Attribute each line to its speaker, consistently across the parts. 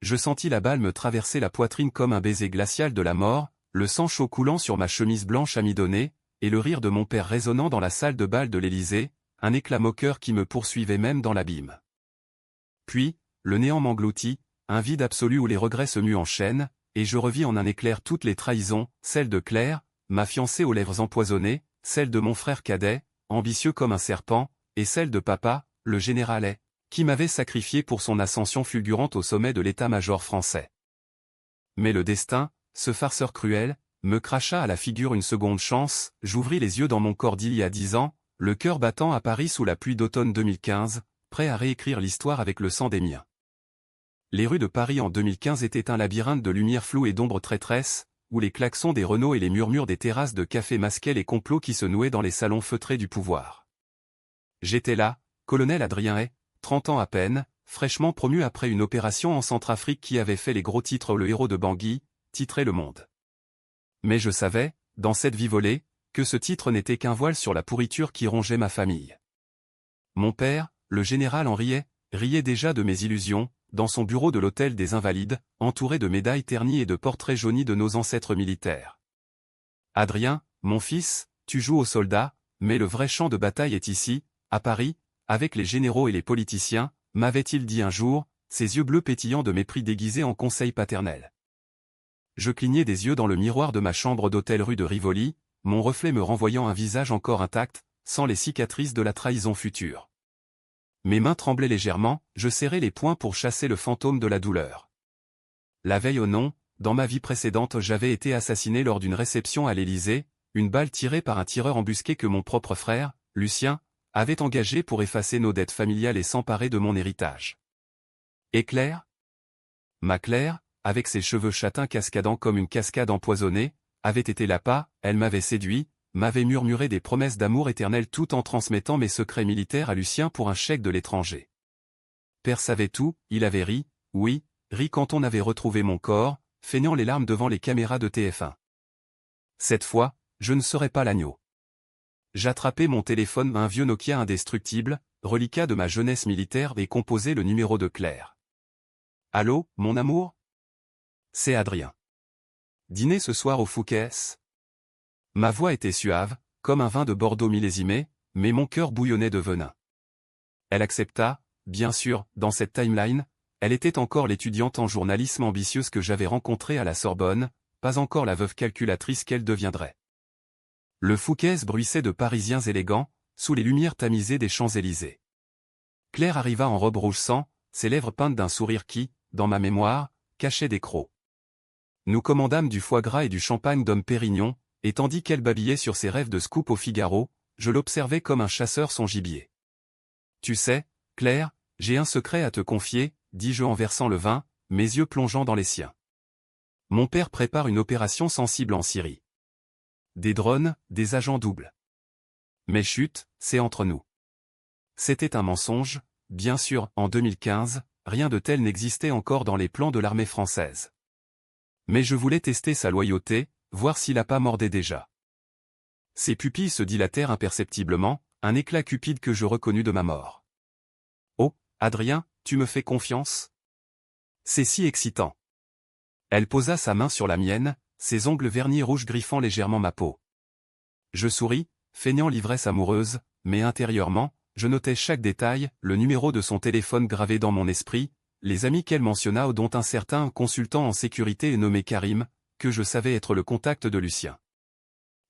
Speaker 1: je sentis la balle me traverser la poitrine comme un baiser glacial de la mort, le sang chaud coulant sur ma chemise blanche amidonnée, et le rire de mon père résonnant dans la salle de bal de l'Élysée, un éclat moqueur qui me poursuivait même dans l'abîme. Puis, le néant m'engloutit, un vide absolu où les regrets se muent en chaîne, et je revis en un éclair toutes les trahisons, celle de Claire, ma fiancée aux lèvres empoisonnées, celle de mon frère cadet, ambitieux comme un serpent, et celle de papa, le général, qui m'avait sacrifié pour son ascension fulgurante au sommet de l'état-major français. Mais le destin, ce farceur cruel, me cracha à la figure une seconde chance, j'ouvris les yeux dans mon corps d'il y a 10 ans, le cœur battant à Paris sous la pluie d'automne 2015, prêt à réécrire l'histoire avec le sang des miens. Les rues de Paris en 2015 étaient un labyrinthe de lumières floues et d'ombres traîtresses, où les klaxons des Renault et les murmures des terrasses de café masquaient les complots qui se nouaient dans les salons feutrés du pouvoir. J'étais là, colonel Adrien Hay, 30 ans à peine, fraîchement promu après une opération en Centrafrique qui avait fait les gros titres. Le héros de Bangui, titrait Le Monde. Mais je savais, dans cette vie volée, que ce titre n'était qu'un voile sur la pourriture qui rongeait ma famille. Mon père, le général en riait déjà de mes illusions, dans son bureau de l'hôtel des Invalides, entouré de médailles ternies et de portraits jaunis de nos ancêtres militaires. Adrien, mon fils, tu joues aux soldats, mais le vrai champ de bataille est ici, à Paris, avec les généraux et les politiciens, m'avait-il dit un jour, ses yeux bleus pétillants de mépris déguisés en conseil paternel. Je clignais des yeux dans le miroir de ma chambre d'hôtel rue de Rivoli, mon reflet me renvoyant un visage encore intact, sans les cicatrices de la trahison future. Mes mains tremblaient légèrement, je serrais les poings pour chasser le fantôme de la douleur. La veille au nom, dans ma vie précédente j'avais été assassiné lors d'une réception à l'Élysée, une balle tirée par un tireur embusqué que mon propre frère, Lucien, avait engagé pour effacer nos dettes familiales et s'emparer de mon héritage. Et Claire ? Ma Claire, avec ses cheveux châtains cascadant comme une cascade empoisonnée, avait été l'appât, elle m'avait séduit, m'avait murmuré des promesses d'amour éternel tout en transmettant mes secrets militaires à Lucien pour un chèque de l'étranger. Père savait tout, il avait ri, oui, ri quand on avait retrouvé mon corps, feignant les larmes devant les caméras de TF1. Cette fois, je ne serai pas l'agneau. J'attrapai mon téléphone, un vieux Nokia indestructible, reliquat de ma jeunesse militaire, et composai le numéro de Claire. Allô, mon amour ? C'est Adrien. Dîner ce soir au Fouquet's ? Ma voix était suave, comme un vin de Bordeaux millésimé, mais mon cœur bouillonnait de venin. Elle accepta, bien sûr, dans cette timeline, elle était encore l'étudiante en journalisme ambitieuse que j'avais rencontrée à la Sorbonne, pas encore la veuve calculatrice qu'elle deviendrait. Le Fouquet's bruissait de Parisiens élégants, sous les lumières tamisées des Champs-Élysées. Claire arriva en robe rouge sang, ses lèvres peintes d'un sourire qui, dans ma mémoire, cachait des crocs. Nous commandâmes du foie gras et du champagne Dom Pérignon, et tandis qu'elle babillait sur ses rêves de scoop au Figaro, je l'observais comme un chasseur son gibier. Tu sais, Claire, j'ai un secret à te confier, dis-je en versant le vin, mes yeux plongeant dans les siens. Mon père prépare une opération sensible en Syrie. Des drones, des agents doubles. Mais chut, c'est entre nous. C'était un mensonge, bien sûr, en 2015, rien de tel n'existait encore dans les plans de l'armée française. Mais je voulais tester sa loyauté, voir s'il a pas mordé déjà. Ses pupilles se dilatèrent imperceptiblement, un éclat cupide que je reconnus de ma mort. Oh, Adrien, tu me fais confiance ? C'est si excitant. Elle posa sa main sur la mienne, ses ongles vernis rouges griffant légèrement ma peau. Je souris, feignant l'ivresse amoureuse, mais intérieurement, je notais chaque détail, le numéro de son téléphone gravé dans mon esprit, les amis qu'elle mentionna dont un certain consultant en sécurité nommé Karim, que je savais être le contact de Lucien.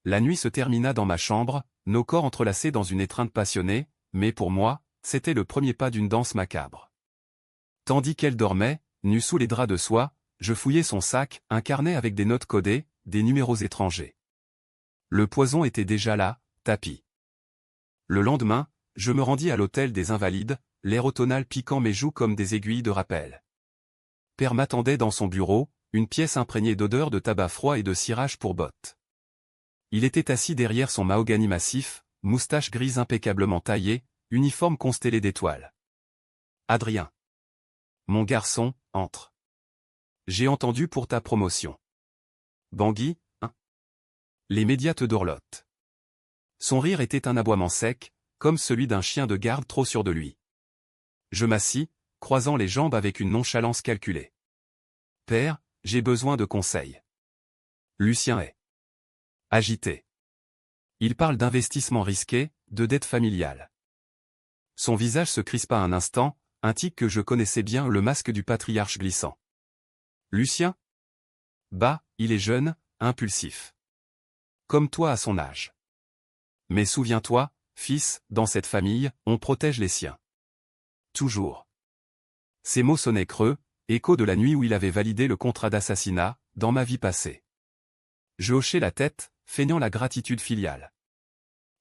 Speaker 1: La nuit se termina dans ma chambre, nos corps entrelacés dans une étreinte passionnée, mais pour moi, c'était le premier pas d'une danse macabre. Tandis qu'elle dormait, nue sous les draps de soie, je fouillais son sac, un carnet avec des notes codées, des numéros étrangers. Le poison était déjà là, tapi. Le lendemain, je me rendis à l'hôtel des Invalides, l'air automnal piquant mes joues comme des aiguilles de rappel. Père m'attendait dans son bureau, une pièce imprégnée d'odeur de tabac froid et de cirage pour bottes. Il était assis derrière son mahogany massif, moustache grise impeccablement taillée, uniforme constellé d'étoiles. Adrien. Mon garçon, entre. J'ai entendu pour ta promotion. Bangui, hein ? Les médias te dorlotent. Son rire était un aboiement sec, comme celui d'un chien de garde trop sûr de lui. Je m'assis, croisant les jambes avec une nonchalance calculée. Père, j'ai besoin de conseils. Lucien est agité. Il parle d'investissements risqués, de dette familiale. Son visage se crispa un instant, un tic que je connaissais bien, le masque du patriarche glissant. Lucien? Bah, il est jeune, impulsif. Comme toi à son âge. Mais souviens-toi, fils, dans cette famille, on protège les siens. Toujours. Ces mots sonnaient creux, écho de la nuit où il avait validé le contrat d'assassinat, dans ma vie passée. Je hochai la tête, feignant la gratitude filiale.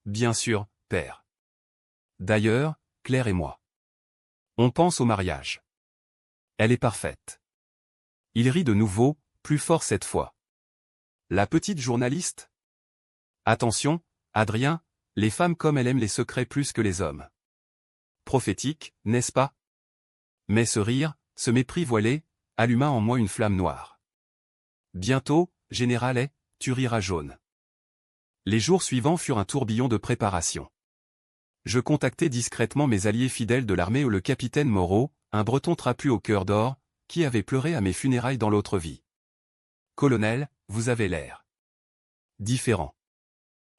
Speaker 1: Bien sûr, père. D'ailleurs, Claire et moi. On pense au mariage. Elle est parfaite. Il rit de nouveau, plus fort cette fois. La petite journaliste? Attention, Adrien, les femmes comme elle aiment les secrets plus que les hommes. Prophétique, n'est-ce pas? Mais ce rire, ce mépris voilé, alluma en moi une flamme noire. Bientôt, général, tu riras jaune. Les jours suivants furent un tourbillon de préparation. Je contactai discrètement mes alliés fidèles de l'armée, le capitaine Moreau, un breton trapu au cœur d'or, qui avait pleuré à mes funérailles dans l'autre vie. Colonel, vous avez l'air différent.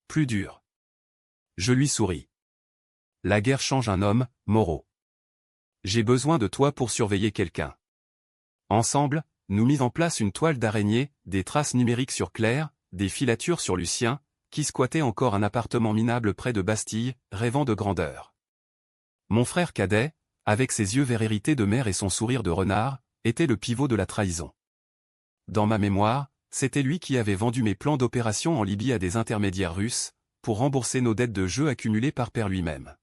Speaker 1: Plus dur. Je lui souris. La guerre change un homme, Moreau. J'ai besoin de toi pour surveiller quelqu'un. Ensemble, nous mîmes en place une toile d'araignée, des traces numériques sur Claire, des filatures sur Lucien, qui squattait encore un appartement minable près de Bastille, rêvant de grandeur. Mon frère cadet, avec ses yeux verts hérités de mère et son sourire de renard, était le pivot de la trahison. Dans ma mémoire, c'était lui qui avait vendu mes plans d'opération en Libye à des intermédiaires russes, pour rembourser nos dettes de jeu accumulées par père lui-même.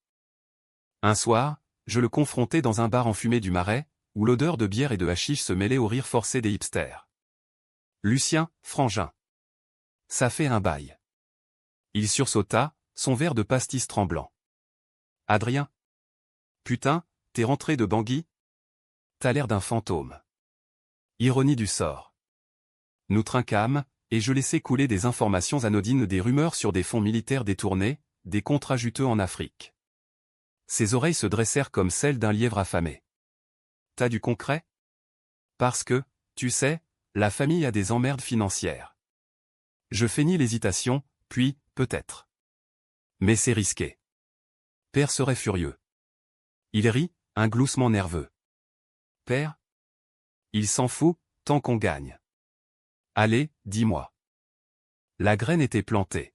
Speaker 1: Un soir, je le confrontai dans un bar enfumé du Marais, où l'odeur de bière et de hashish se mêlait au rire forcé des hipsters. Lucien, frangin. Ça fait un bail. Il sursauta, son verre de pastis tremblant. Adrien? Putain, t'es rentré de Bangui? T'as l'air d'un fantôme. Ironie du sort. Nous trinquâmes, et je laissai couler des informations anodines, des rumeurs sur des fonds militaires détournés, des contrats juteux en Afrique. Ses oreilles se dressèrent comme celles d'un lièvre affamé. T'as du concret? Parce que, tu sais, la famille a des emmerdes financières. Je feignis l'hésitation, puis, peut-être. Mais c'est risqué. Père serait furieux. Il rit, un gloussement nerveux. Père? Il s'en fout, tant qu'on gagne. Allez, dis-moi. La graine était plantée.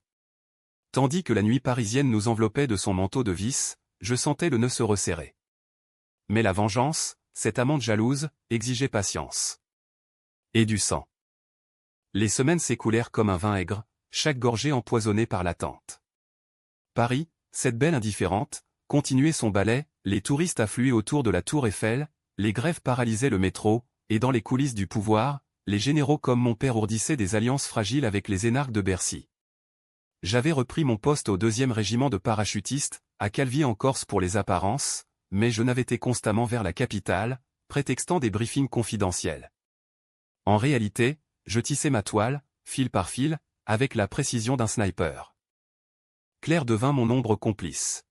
Speaker 1: Tandis que la nuit parisienne nous enveloppait de son manteau de vice, je sentais le nœud se resserrer. Mais la vengeance, cette amante jalouse, exigeait patience. Et du sang. Les semaines s'écoulèrent comme un vin aigre, chaque gorgée empoisonnée par l'attente. Paris, cette belle indifférente, continuait son ballet, les touristes affluaient autour de la tour Eiffel, les grèves paralysaient le métro, et dans les coulisses du pouvoir, les généraux comme mon père ourdissaient des alliances fragiles avec les énarques de Bercy. J'avais repris mon poste au 2e régiment de parachutistes, à Calvi en Corse pour les apparences, mais je navettais constamment vers la capitale, prétextant des briefings confidentiels. En réalité, je tissais ma toile, fil par fil, avec la précision d'un sniper. Claire devint mon ombre complice.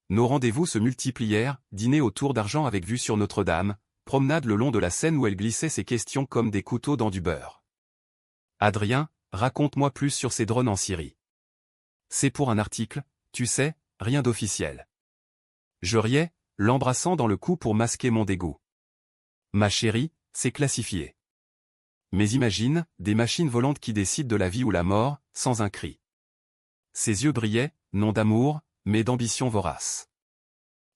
Speaker 1: Nos rendez-vous se multiplièrent, dîner au Tour d'Argent avec vue sur Notre-Dame, promenade le long de la Seine où elle glissait ses questions comme des couteaux dans du beurre. Adrien, raconte-moi plus sur ces drones en Syrie. C'est pour un article, tu sais, rien d'officiel. Je riais, l'embrassant dans le cou pour masquer mon dégoût. Ma chérie, c'est classifié. Mais imagine, des machines volantes qui décident de la vie ou la mort, sans un cri. Ses yeux brillaient, non d'amour, mais d'ambition vorace.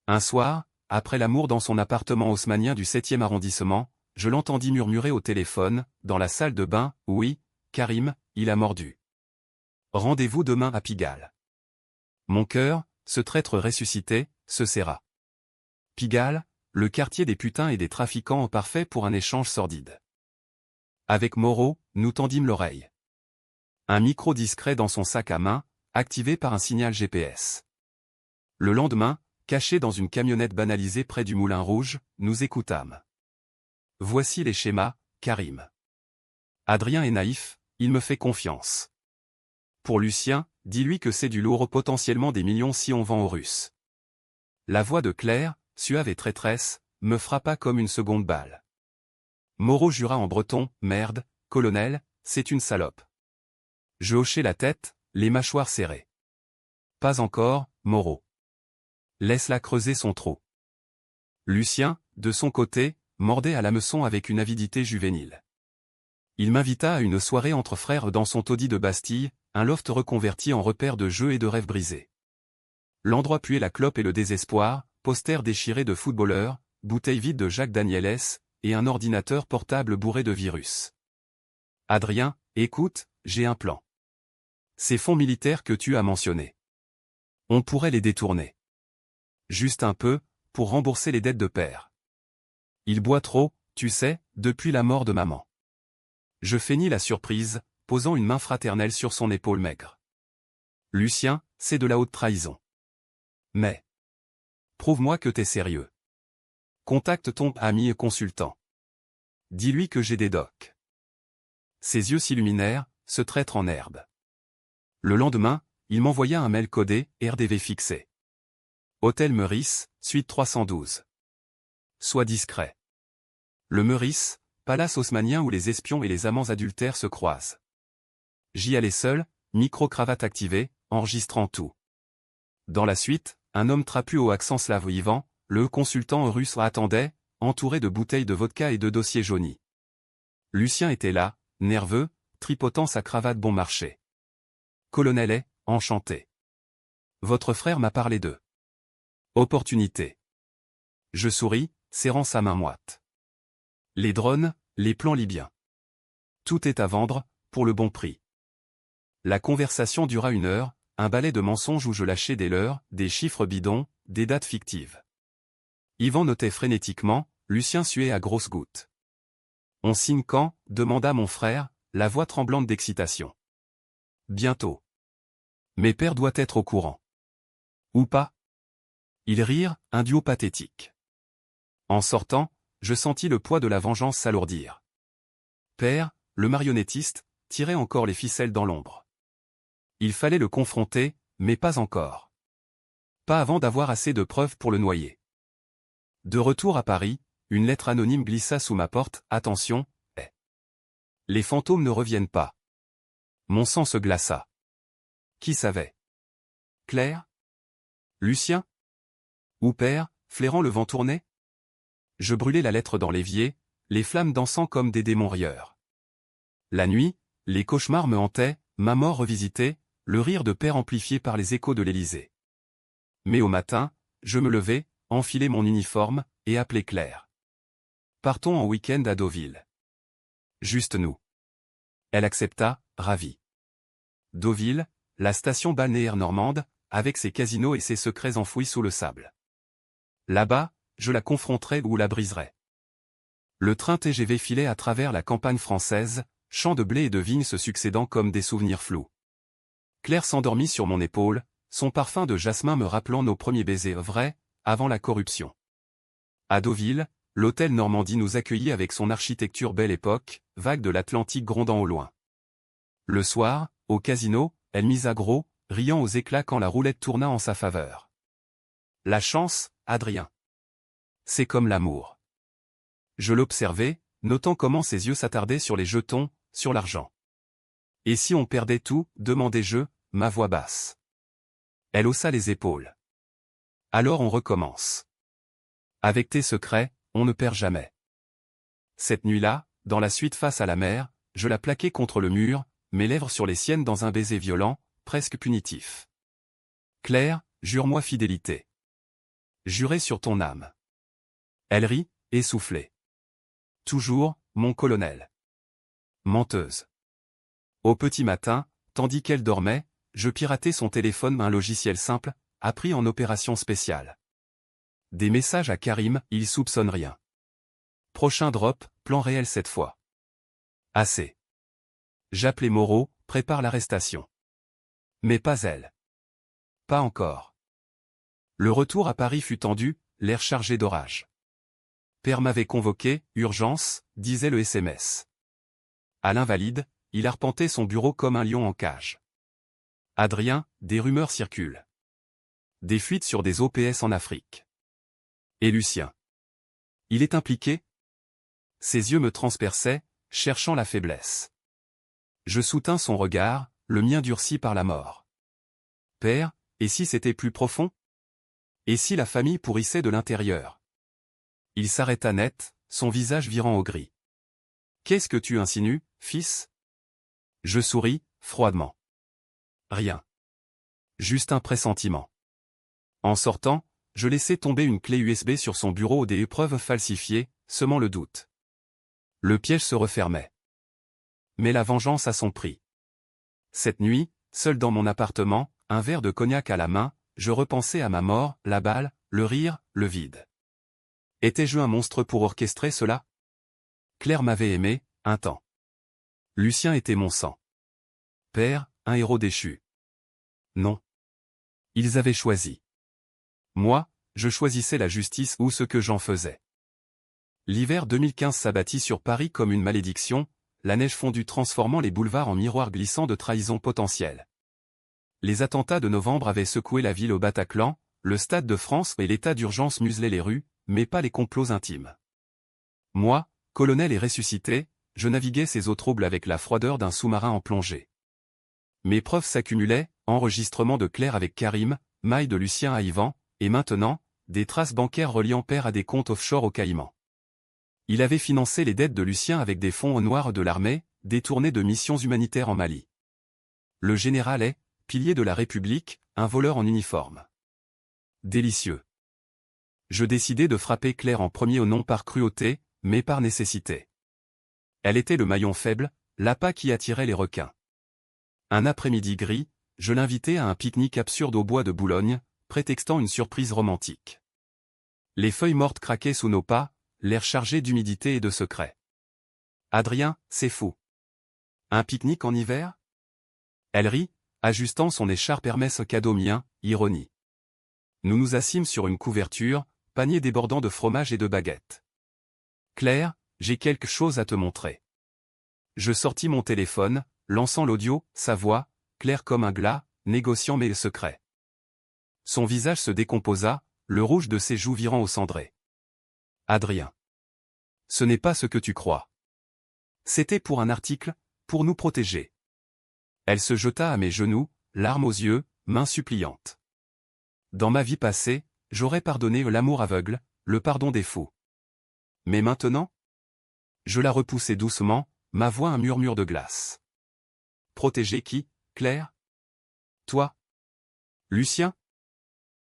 Speaker 1: Un soir, après l'amour dans son appartement haussmannien du 7e arrondissement, je l'entendis murmurer au téléphone, dans la salle de bain, « Oui, Karim, il a mordu. Rendez-vous demain à Pigalle. » Mon cœur, ce traître ressuscité, se serra. Pigalle, le quartier des putains et des trafiquants en parfait pour un échange sordide. Avec Moreau, nous tendîmes l'oreille. Un micro discret dans son sac à main, activé par un signal GPS. Le lendemain, caché dans une camionnette banalisée près du Moulin Rouge, nous écoutâmes. Voici les schémas, Karim. Adrien est naïf, il me fait confiance. Pour Lucien, dis-lui que c'est du lourd, potentiellement des millions si on vend aux Russes. La voix de Claire, suave et traîtresse, me frappa comme une seconde balle. Moreau jura en breton, merde, colonel, c'est une salope. Je hochai la tête, les mâchoires serrées. Pas encore, Moreau. Laisse-la creuser son trou. Lucien, de son côté, mordait à l'hameçon avec une avidité juvénile. Il m'invita à une soirée entre frères dans son taudis de Bastille, un loft reconverti en repère de jeux et de rêves brisés. L'endroit puait la clope et le désespoir, posters déchirés de footballeurs, bouteilles vides de Jack Daniel's, et un ordinateur portable bourré de virus. Adrien, écoute, j'ai un plan. Ces fonds militaires que tu as mentionnés. On pourrait les détourner. Juste un peu, pour rembourser les dettes de père. Il boit trop, tu sais, depuis la mort de maman. Je feignis la surprise, posant une main fraternelle sur son épaule maigre. Lucien, c'est de la haute trahison. Mais. Prouve-moi que t'es sérieux. Contacte ton ami et consultant. Dis-lui que j'ai des docs. Ses yeux s'illuminèrent, ce traître en herbe. Le lendemain, il m'envoya un mail codé, RDV fixé. Hôtel Meurice, suite 312. Sois discret. Le Meurice, palace haussmannien où les espions et les amants adultères se croisent. J'y allais seul, micro-cravate activée, enregistrant tout. Dans la suite, un homme trapu au accent slave vivant, le consultant russe attendait, entouré de bouteilles de vodka et de dossiers jaunis. Lucien était là, nerveux, tripotant sa cravate bon marché. Colonel est, enchanté. Votre frère m'a parlé d'eux. Opportunité. Je souris, serrant sa main moite. Les drones, les plans libyens. Tout est à vendre, pour le bon prix. La conversation dura 1 heure, un balai de mensonges où je lâchais des leurres, des chiffres bidons, des dates fictives. Yvan notait frénétiquement, Lucien suait à grosses gouttes. On signe quand, demanda mon frère, la voix tremblante d'excitation. Bientôt. Mais père doit être au courant. Ou pas? Ils rirent, un duo pathétique. En sortant, je sentis le poids de la vengeance s'alourdir. Père, le marionnettiste, tirait encore les ficelles dans l'ombre. Il fallait le confronter, mais pas encore. Pas avant d'avoir assez de preuves pour le noyer. De retour à Paris, une lettre anonyme glissa sous ma porte, attention, les fantômes ne reviennent pas. Mon sang se glaça. Qui savait? Claire? Lucien? Ou père, flairant le vent tourné? Je brûlai la lettre dans l'évier, les flammes dansant comme des démons rieurs. La nuit, les cauchemars me hantaient, ma mort revisitée, le rire de père amplifié par les échos de l'Élysée. Mais au matin, je me levai, enfilai mon uniforme, et appelai Claire. Partons en week-end à Deauville. Juste nous. Elle accepta, ravie. Deauville, la station balnéaire normande, avec ses casinos et ses secrets enfouis sous le sable. Là-bas, je la confronterai ou la briserai. Le train TGV filait à travers la campagne française, champs de blé et de vignes se succédant comme des souvenirs flous. Claire s'endormit sur mon épaule, son parfum de jasmin me rappelant nos premiers baisers vrais, avant la corruption. À Deauville, l'hôtel Normandie nous accueillit avec son architecture belle époque, vague de l'Atlantique grondant au loin. Le soir, au casino, elle misa gros, riant aux éclats quand la roulette tourna en sa faveur. La chance, Adrien. C'est comme l'amour. Je l'observais, notant comment ses yeux s'attardaient sur les jetons, sur l'argent. Et si on perdait tout, demandai-je, ma voix basse. Elle haussa les épaules. Alors on recommence. Avec tes secrets, on ne perd jamais. Cette nuit-là, dans la suite face à la mer, je la plaquai contre le mur, mes lèvres sur les siennes dans un baiser violent, presque punitif. Claire, jure-moi fidélité. Jurez sur ton âme. Elle rit, essoufflée. Toujours, mon colonel. Menteuse. Au petit matin, tandis qu'elle dormait, je piratai son téléphone, un logiciel simple, appris en opération spéciale. Des messages à Karim, il soupçonne rien. Prochain drop, plan réel cette fois. Assez. J'appelai Moreau, prépare l'arrestation. Mais pas elle. Pas encore. Le retour à Paris fut tendu, l'air chargé d'orage. Père m'avait convoqué, urgence, disait le SMS. À l'invalide, il arpentait son bureau comme un lion en cage. Adrien, des rumeurs circulent. Des fuites sur des OPS en Afrique. Et Lucien. Il est impliqué? Ses yeux me transperçaient, cherchant la faiblesse. Je soutins son regard, le mien durci par la mort. Père, et si c'était plus profond? Et si la famille pourrissait de l'intérieur? Il s'arrêta net, son visage virant au gris. Qu'est-ce que tu insinues, fils? Je souris, froidement. Rien. Juste un pressentiment. En sortant, je laissai tomber une clé USB sur son bureau des épreuves falsifiées, semant le doute. Le piège se refermait. Mais la vengeance a son prix. Cette nuit, seul dans mon appartement, un verre de cognac à la main, je repensais à ma mort, la balle, le rire, le vide. Étais-je un monstre pour orchestrer cela? Claire m'avait aimé, un temps. Lucien était mon sang. Père, un héros déchu. Non. Ils avaient choisi. Moi, je choisissais la justice ou ce que j'en faisais. L'hiver 2015 s'abattit sur Paris comme une malédiction, la neige fondue transformant les boulevards en miroirs glissants de trahison potentielle. Les attentats de novembre avaient secoué la ville au Bataclan, le Stade de France et l'état d'urgence muselaient les rues, mais pas les complots intimes. Moi, colonel et ressuscité, je naviguais ces eaux troubles avec la froideur d'un sous-marin en plongée. Mes preuves s'accumulaient, enregistrements de Claire avec Karim, mailles de Lucien à Yvan, et maintenant, des traces bancaires reliant Père à des comptes offshore au Caïman. Il avait financé les dettes de Lucien avec des fonds au noir de l'armée, détournés de missions humanitaires en Mali. Le général est, pilier de la République, un voleur en uniforme. Délicieux. Je décidai de frapper Claire en premier non par cruauté, mais par nécessité. Elle était le maillon faible, l'appât qui attirait les requins. Un après-midi gris, je l'invitai à un pique-nique absurde au bois de Boulogne, prétextant une surprise romantique. Les feuilles mortes craquaient sous nos pas, l'air chargé d'humidité et de secrets. Adrien, c'est fou. Un pique-nique en hiver? Elle rit, ajustant son écharpe Hermès cadeau mien, ironie. Nous nous assîmes sur une couverture, panier débordant de fromage et de baguettes. Claire, j'ai quelque chose à te montrer. Je sortis mon téléphone, lançant l'audio, sa voix, claire comme un glas, négociant mes secrets. Son visage se décomposa, le rouge de ses joues virant au cendré. Adrien. Ce n'est pas ce que tu crois. C'était pour un article, pour nous protéger. Elle se jeta à mes genoux, larmes aux yeux, mains suppliantes. Dans ma vie passée, j'aurais pardonné l'amour aveugle, le pardon des fous. Mais maintenant? Je la repoussai doucement, ma voix un murmure de glace. Protéger qui, Claire? Toi? Lucien?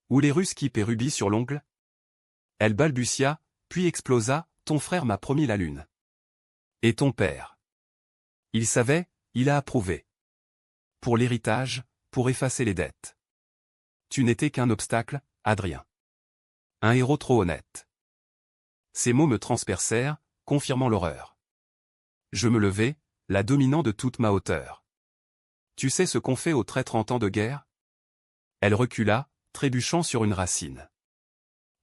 Speaker 1: Ou les Russes qui paient rubis sur l'ongle? Elle balbutia, puis explosa, ton frère m'a promis la lune. Et ton père? Il savait, il a approuvé. Pour l'héritage, pour effacer les dettes. Tu n'étais qu'un obstacle, Adrien. Un héros trop honnête. Ces mots me transpercèrent, confirmant l'horreur. Je me levai, la dominant de toute ma hauteur. Tu sais ce qu'on fait aux traîtres en temps de guerre? Elle recula, trébuchant sur une racine.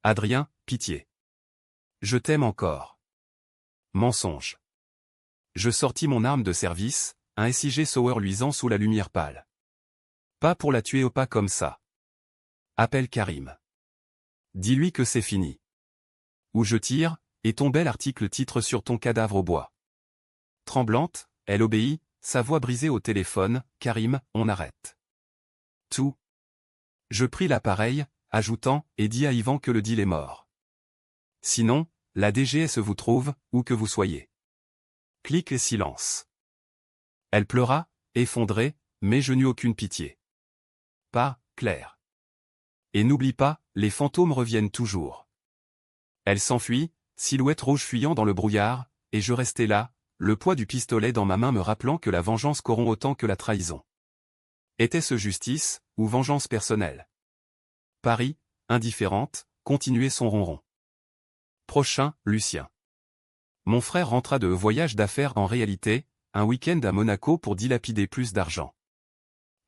Speaker 1: Adrien, pitié. Je t'aime encore. Mensonge. Je sortis mon arme de service, un SIG Sauer luisant sous la lumière pâle. Pas pour la tuer au pas comme ça. Appelle Karim. Dis-lui que c'est fini. Ou je tire, et ton bel article titre sur ton cadavre au bois. Tremblante, elle obéit, sa voix brisée au téléphone, Karim, on arrête. Tout. Je pris l'appareil, ajoutant, et dis à Yvan que le deal est mort. Sinon, la DGS vous trouve, où que vous soyez. Clic et silence. Elle pleura, effondrée, mais je n'eus aucune pitié. Pas, Claire. Et n'oublie pas, les fantômes reviennent toujours. Elle s'enfuit, silhouette rouge fuyant dans le brouillard, et je restai là, le poids du pistolet dans ma main me rappelant que la vengeance corrompt autant que la trahison. Était-ce justice, ou vengeance personnelle? Paris, indifférente, continuait son ronron. Prochain, Lucien. Mon frère rentra de voyage d'affaires en réalité, un week-end à Monaco pour dilapider plus d'argent.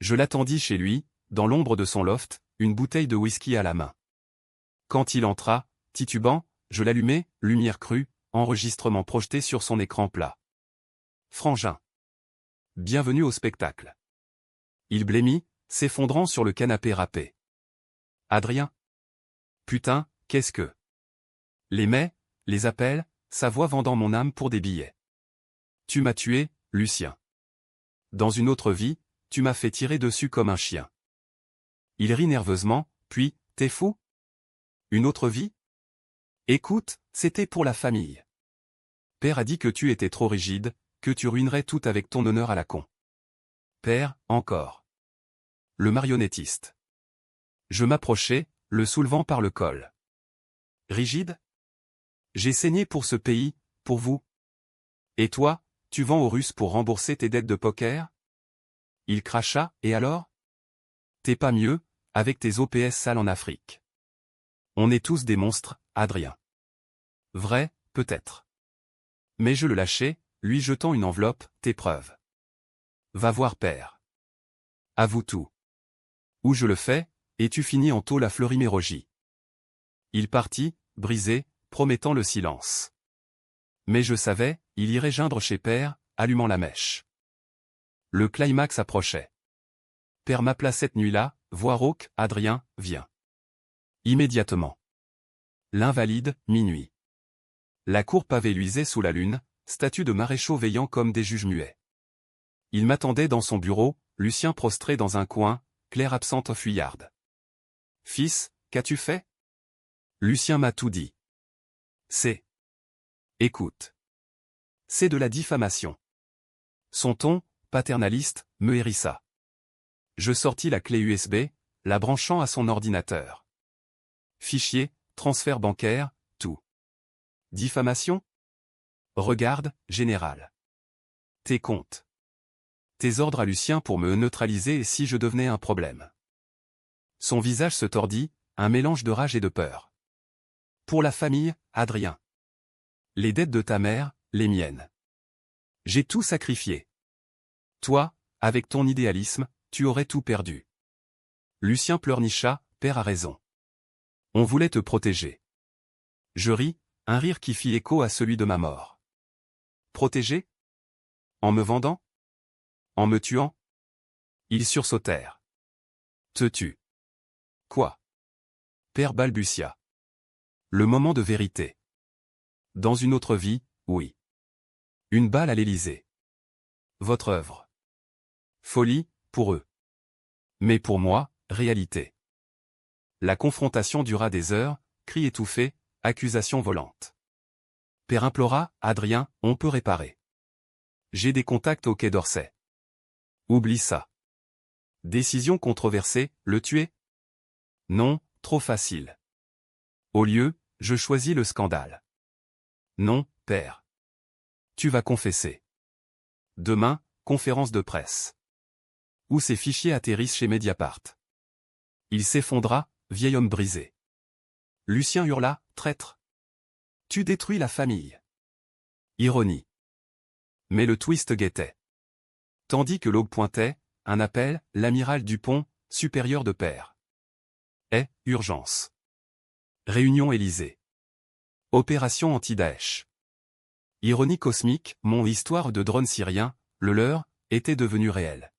Speaker 1: Je l'attendis chez lui, dans l'ombre de son loft, une bouteille de whisky à la main. Quand il entra, titubant, je l'allumai, lumière crue, enregistrement projeté sur son écran plat. Frangin. Bienvenue au spectacle. Il blêmit, s'effondrant sur le canapé râpé. Adrien. Putain, qu'est-ce que... Les mails, les appels, sa voix vendant mon âme pour des billets. Tu m'as tué, Lucien. Dans une autre vie, tu m'as fait tirer dessus comme un chien. Il rit nerveusement, puis, t'es fou? Une autre vie? Écoute, c'était pour la famille. Père a dit que tu étais trop rigide, que tu ruinerais tout avec ton honneur à la con. Père, encore. Le marionnettiste. Je m'approchai, le soulevant par le col. Rigide? J'ai saigné pour ce pays, pour vous. Et toi, tu vends aux Russes pour rembourser tes dettes de poker? Il cracha, et alors? T'es pas mieux, avec tes OPS sales en Afrique. On est tous des monstres, Adrien. Vrai, peut-être. Mais je le lâchai, lui jetant une enveloppe, tes preuves. Va voir père. Avoue tout. Ou je le fais, et tu finis en tôle à Fleury-Mérogis. Il partit, brisé, promettant le silence. Mais je savais, il irait geindre chez père, allumant la mèche. Le climax approchait. Père m'appela cette nuit-là, voix rauque, Adrien, viens. Immédiatement. L'Invalide, minuit. La cour pavée luisait sous la lune, statues de maréchaux veillant comme des juges muets. Il m'attendait dans son bureau, Lucien prostré dans un coin, Claire absente fuyarde. Fils, qu'as-tu fait? Lucien m'a tout dit. C'est. Écoute. C'est de la diffamation. Son ton, paternaliste, me hérissa. Je sortis la clé USB, la branchant à son ordinateur. Fichier, transfert bancaire, tout. Diffamation? Regarde, général. Tes comptes. Tes ordres à Lucien pour me neutraliser et si je devenais un problème. Son visage se tordit, un mélange de rage et de peur. Pour la famille, Adrien. Les dettes de ta mère, les miennes. J'ai tout sacrifié. Toi, avec ton idéalisme, tu aurais tout perdu. Lucien pleurnicha, père a raison. On voulait te protéger. Je ris, un rire qui fit écho à celui de ma mort. Protéger? En me vendant? En me tuant? Ils sursautèrent. Te tue. Quoi? Père balbutia. Le moment de vérité. Dans une autre vie, oui. Une balle à l'Élysée. Votre œuvre. Folie, pour eux. Mais pour moi, réalité. La confrontation dura des heures, cris étouffés, accusations volantes. Père implora, Adrien, on peut réparer. J'ai des contacts au Quai d'Orsay. Oublie ça. Décision controversée, le tuer? Non, trop facile. Au lieu, je choisis le scandale. Non, père. Tu vas confesser. Demain, conférence de presse. Où ces fichiers atterrissent chez Mediapart. Il s'effondra, vieil homme brisé. Lucien hurla, traître. Tu détruis la famille. Ironie. Mais le twist guettait. Tandis que l'aube pointait, un appel, l'amiral Dupont, supérieur de père. Urgence. Réunion Élysée. Opération anti-Daesh. Ironie cosmique, mon histoire de drone syrien, le leur, était devenue réelle.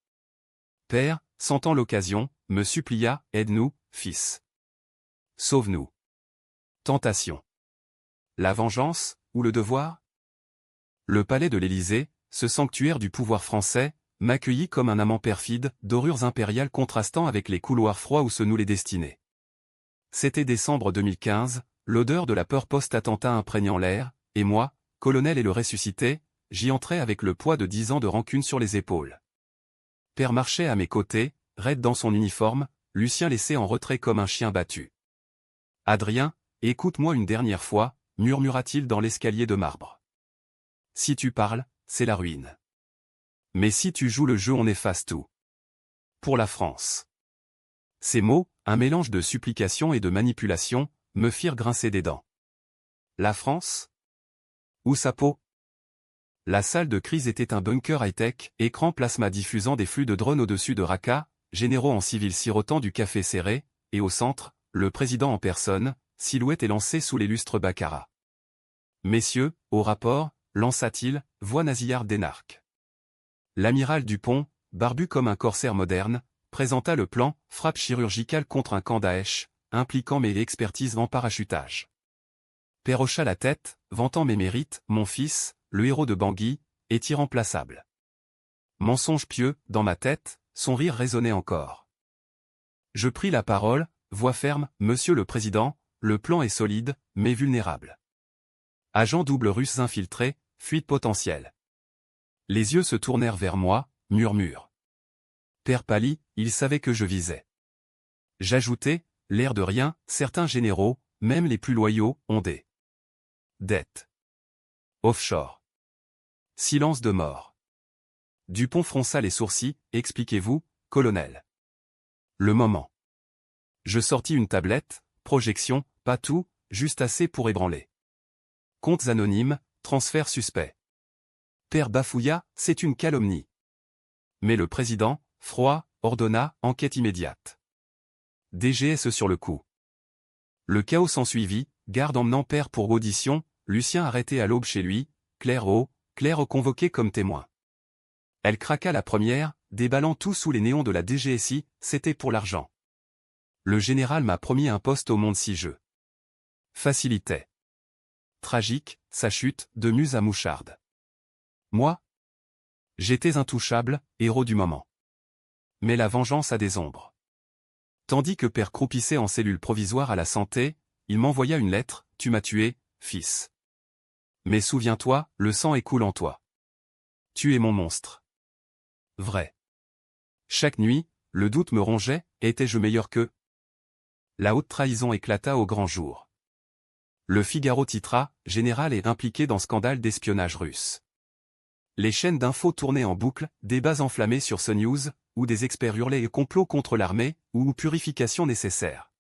Speaker 1: Père, sentant l'occasion, me supplia, aide-nous, fils. Sauve-nous. Tentation. La vengeance, ou le devoir? Le palais de l'Élysée, ce sanctuaire du pouvoir français, m'accueillit comme un amant perfide, dorures impériales contrastant avec les couloirs froids où se nouent les destinées. C'était décembre 2015, l'odeur de la peur post-attentat imprégnant l'air, et moi, colonel et le ressuscité, j'y entrais avec le poids de 10 ans de rancune sur les épaules. Père marchait à mes côtés, raide dans son uniforme, Lucien laissé en retrait comme un chien battu. Adrien, écoute-moi une dernière fois, murmura-t-il dans l'escalier de marbre. Si tu parles, c'est la ruine. Mais si tu joues le jeu, on efface tout. Pour la France. Ces mots, un mélange de supplication et de manipulation, me firent grincer des dents. La France? Où sa peau? La salle de crise était un bunker high-tech, écran plasma diffusant des flux de drones au-dessus de Raqqa, généraux en civil sirotant du café serré, et au centre, le président en personne, silhouette élancée sous les lustres baccarat. Messieurs, au rapport, lança-t-il, voix nasillarde d'énarque. L'amiral Dupont, barbu comme un corsaire moderne, présenta le plan, frappe chirurgicale contre un camp Daesh, impliquant mes expertises en parachutage. Père hocha la tête, vantant mes mérites, mon fils, le héros de Bangui, est irremplaçable. Mensonge pieux, dans ma tête, son rire résonnait encore. Je pris la parole, voix ferme, Monsieur le Président, le plan est solide, mais vulnérable. Agent double russe infiltré, fuite potentielle. Les yeux se tournèrent vers moi, murmure. Père pâlit, il savait que je visais. J'ajoutai, l'air de rien, certains généraux, même les plus loyaux, ont des dettes. Offshore. Silence de mort. Dupont fronça les sourcils, expliquez-vous, colonel. Le moment. Je sortis une tablette, projection, pas tout, juste assez pour ébranler. Comptes anonymes, transfert suspect. Père bafouilla, c'est une calomnie. Mais le président, froid, ordonna, enquête immédiate. DGS sur le coup. Le chaos s'ensuivit, garde emmenant Père pour audition, Lucien arrêté à l'aube chez lui, Claire convoquée comme témoin. Elle craqua la première, déballant tout sous les néons de la DGSI, c'était pour l'argent. Le général m'a promis un poste au monde si je facilitais. Tragique, sa chute, de muse à moucharde. Moi? J'étais intouchable, héros du moment. Mais la vengeance a des ombres. Tandis que Père croupissait en cellule provisoire à la santé, il m'envoya une lettre, tu m'as tué, fils. Mais souviens-toi, le sang écoule en toi. Tu es mon monstre. Vrai. Chaque nuit, le doute me rongeait, étais-je meilleur qu'eux? La haute trahison éclata au grand jour. Le Figaro titra, Général est impliqué dans scandale d'espionnage russe. Les chaînes d'infos tournaient en boucle, débats enflammés sur CNews, où des experts hurlaient et complot contre l'armée, ou purification nécessaire.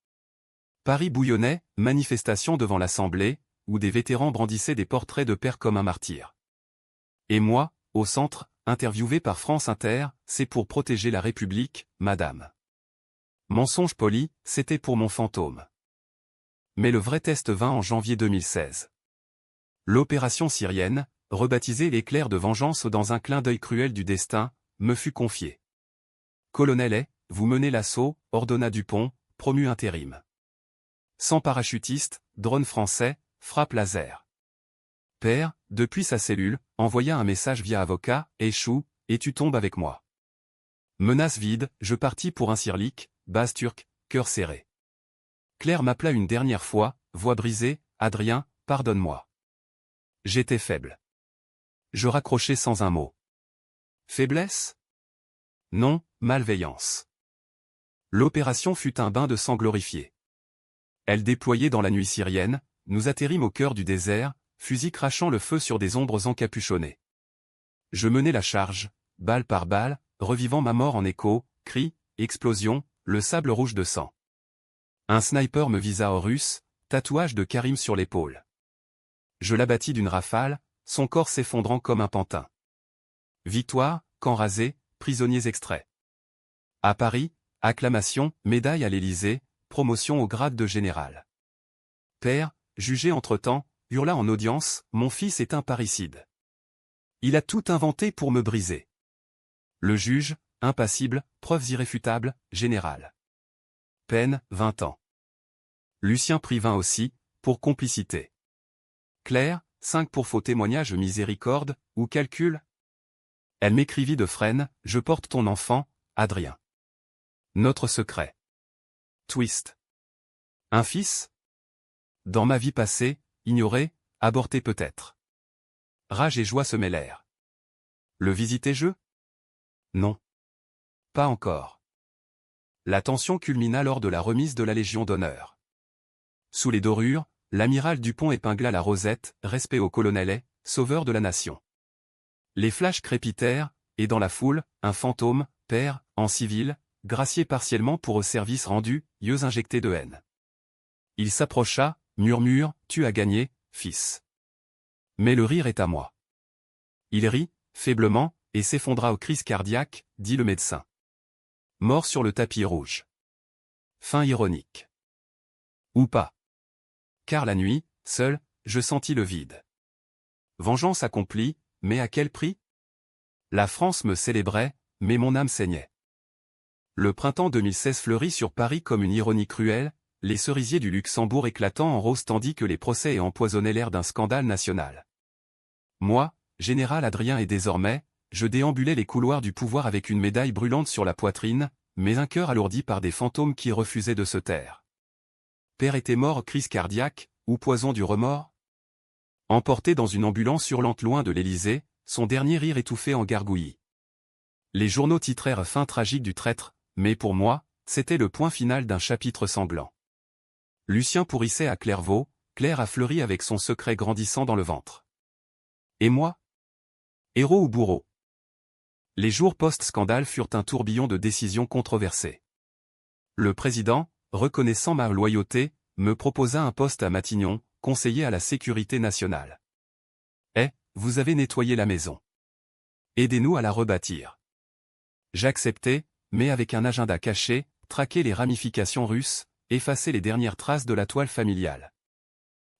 Speaker 1: Paris bouillonnait, manifestation devant l'Assemblée, où des vétérans brandissaient des portraits de Père comme un martyr. Et moi, au centre, interviewé par France Inter, c'est pour protéger la République, madame. Mensonge poli, c'était pour mon fantôme. Mais le vrai test vint en janvier 2016. L'opération syrienne, rebaptisée l'éclair de vengeance dans un clin d'œil cruel du destin, me fut confiée. Colonel, vous menez l'assaut, ordonna Dupont, promu intérim. Sans parachutiste, drone français, frappe laser. Père, depuis sa cellule, envoya un message via avocat, échoue, et tu tombes avec moi. Menace vide, je partis pour un Incirlik, base turque, cœur serré. Claire m'appela une dernière fois, voix brisée, Adrien, pardonne-moi. J'étais faible. Je raccrochai sans un mot. Faiblesse? Non, malveillance. L'opération fut un bain de sang glorifié. Elle déployait dans la nuit syrienne, nous atterrîmes au cœur du désert, fusil crachant le feu sur des ombres encapuchonnées. Je menai la charge, balle par balle, revivant ma mort en écho, cris, explosions, le sable rouge de sang. Un sniper me visa au russe, tatouage de Karim sur l'épaule. Je l'abattis d'une rafale, son corps s'effondrant comme un pantin. Victoire, camp rasé, prisonniers extraits. À Paris, acclamation, médaille à l'Élysée, promotion au grade de général. Père, jugé entre-temps, hurla en audience, mon fils est un parricide. Il a tout inventé pour me briser. Le juge, impassible, preuves irréfutables, général. Peine, 20 ans. Lucien prit 20 aussi, pour complicité. Claire, 5 pour faux témoignage miséricorde, ou calcul. Elle m'écrivit de Fresnes, je porte ton enfant, Adrien. Notre secret. Twist. Un fils? Dans ma vie passée, ignoré, avorté peut-être. Rage et joie se mêlèrent. Le visitais-je? Non. Pas encore. La tension culmina lors de la remise de la Légion d'honneur. Sous les dorures, l'amiral Dupont épingla la rosette, respect au colonel, sauveur de la nation. Les flashs crépitèrent, et dans la foule, un fantôme, père, en civil, gracié partiellement pour service rendu, yeux injectés de haine. Il s'approcha, murmure, tu as gagné, fils. Mais le rire est à moi. Il rit, faiblement, et s'effondra aux crises cardiaques, dit le médecin. Mort sur le tapis rouge. Fin ironique. Ou pas. Car la nuit, seul, je sentis le vide. Vengeance accomplie, mais à quel prix? La France me célébrait, mais mon âme saignait. Le printemps 2016 fleurit sur Paris comme une ironie cruelle, les cerisiers du Luxembourg éclatant en rose tandis que les procès empoisonnaient l'air d'un scandale national. Moi, général Adrien et désormais, je déambulais les couloirs du pouvoir avec une médaille brûlante sur la poitrine, mais un cœur alourdi par des fantômes qui refusaient de se taire. Père était mort, crise cardiaque, ou poison du remords? Emporté dans une ambulance hurlante loin de l'Élysée, son dernier rire étouffé en gargouillis. Les journaux titrèrent fin tragique du traître, mais pour moi, c'était le point final d'un chapitre sanglant. Lucien pourrissait à Clairvaux, Claire a fleuri avec son secret grandissant dans le ventre. Et moi? Héros ou bourreau? Les jours post-scandale furent un tourbillon de décisions controversées. Le président, reconnaissant ma loyauté, me proposa un poste à Matignon, conseiller à la sécurité nationale. Vous avez nettoyé la maison. Aidez-nous à la rebâtir. J'acceptai, mais avec un agenda caché, traquer les ramifications russes, effacer les dernières traces de la toile familiale.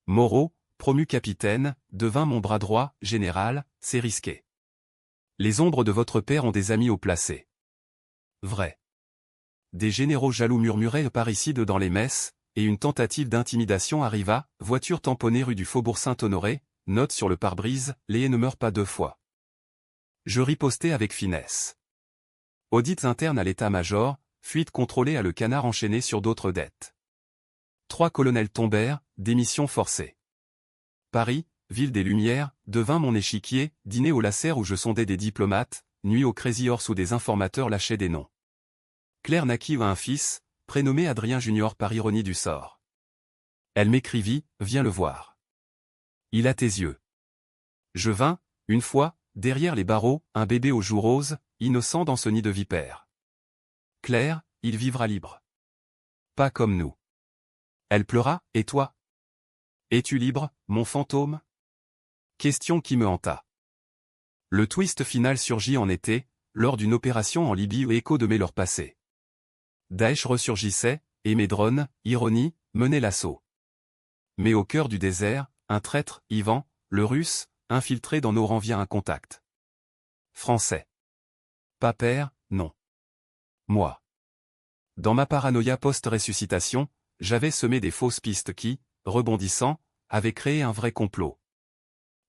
Speaker 1: Moreau, promu capitaine, devint mon bras droit, général, c'est risqué. Les ombres de votre père ont des amis haut placés. Vrai. Des généraux jaloux murmuraient parricide dans les messes, et une tentative d'intimidation arriva, voiture tamponnée rue du Faubourg Saint-Honoré, note sur le pare-brise, les haies ne meurent pas deux fois. Je ripostai avec finesse. Audits internes à l'état-major, fuite contrôlée à le canard enchaîné sur d'autres dettes. 3 colonels tombèrent, démission forcée. Paris, ville des Lumières, devint mon échiquier, dîner au Laser où je sondais des diplomates, nuit au Crazy Horse où des informateurs lâchaient des noms. Claire naquit un fils, prénommé Adrien Junior par ironie du sort. Elle m'écrivit, viens le voir. Il a tes yeux. Je vins, une fois, derrière les barreaux, un bébé aux joues roses, innocent dans ce nid de vipères. Claire, il vivra libre. Pas comme nous. Elle pleura, et toi? Es-tu libre, mon fantôme? Question qui me hanta. Le twist final surgit en été, lors d'une opération en Libye où écho de mes leurs passés. Daesh ressurgissait, et mes drones, ironie, menaient l'assaut. Mais au cœur du désert, un traître, Ivan, le russe, infiltré dans nos rangs via un contact. Français. Pas père, non. Moi. Dans ma paranoïa post-ressuscitation, j'avais semé des fausses pistes qui, rebondissant, avaient créé un vrai complot.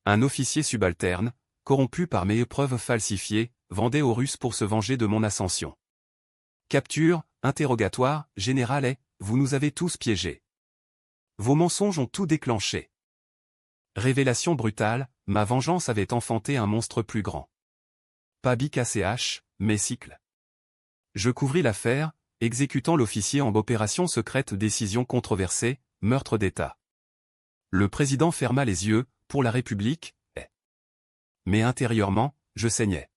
Speaker 1: Un officier subalterne, corrompu par mes épreuves falsifiées, vendait aux Russes pour se venger de mon ascension. Capture, interrogatoire, général vous nous avez tous piégés. Vos mensonges ont tout déclenché. Révélation brutale, ma vengeance avait enfanté un monstre plus grand. Pas BKCH, mais cycle. Je couvris l'affaire, exécutant l'officier en opération secrète décision controversée, meurtre d'État. Le président ferma les yeux, pour la République, Mais intérieurement, je saignais.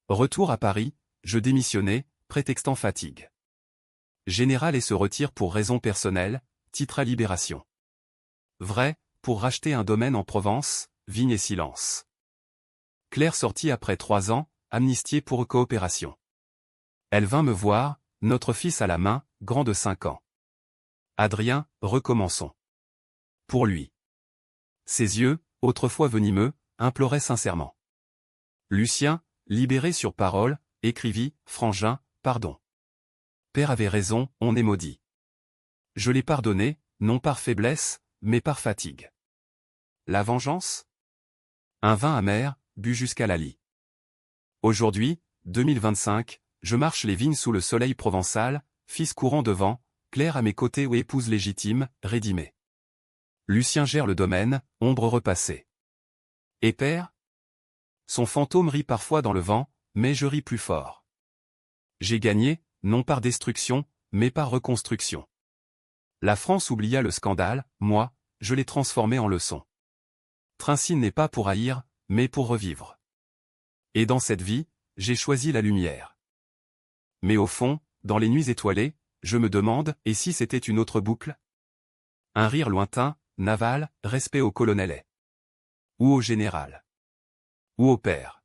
Speaker 1: Retour à Paris, je démissionnai, prétextant fatigue. Général se retire pour raisons personnelles, titre à Libération. Vrai, pour racheter un domaine en Provence, vigne et silence. Claire sortit après 3 ans, amnistiée pour coopération. Elle vint me voir, notre fils à la main, grand de 5 ans. Adrien, recommençons. Pour lui. Ses yeux, autrefois venimeux, imploraient sincèrement. Lucien, libéré sur parole, écrivit, Frangin, pardon. Père avait raison, on est maudit. Je l'ai pardonné, non par faiblesse, mais par fatigue. La vengeance? Un vin amer, bu jusqu'à la lie. Aujourd'hui, 2025, je marche les vignes sous le soleil provençal, fils courant devant, Claire à mes côtés ou épouse légitime, rédimée. Lucien gère le domaine, ombre repassée. Et père? Son fantôme rit parfois dans le vent, mais je ris plus fort. J'ai gagné, non par destruction, mais par reconstruction. La France oublia le scandale, moi, je l'ai transformé en leçon. Trincy n'est pas pour haïr, mais pour revivre. Et dans cette vie, j'ai choisi la lumière. Mais au fond, dans les nuits étoilées, je me demande, et si c'était une autre boucle? Un rire lointain, naval, respect au colonel. Ou au général. Ou au père.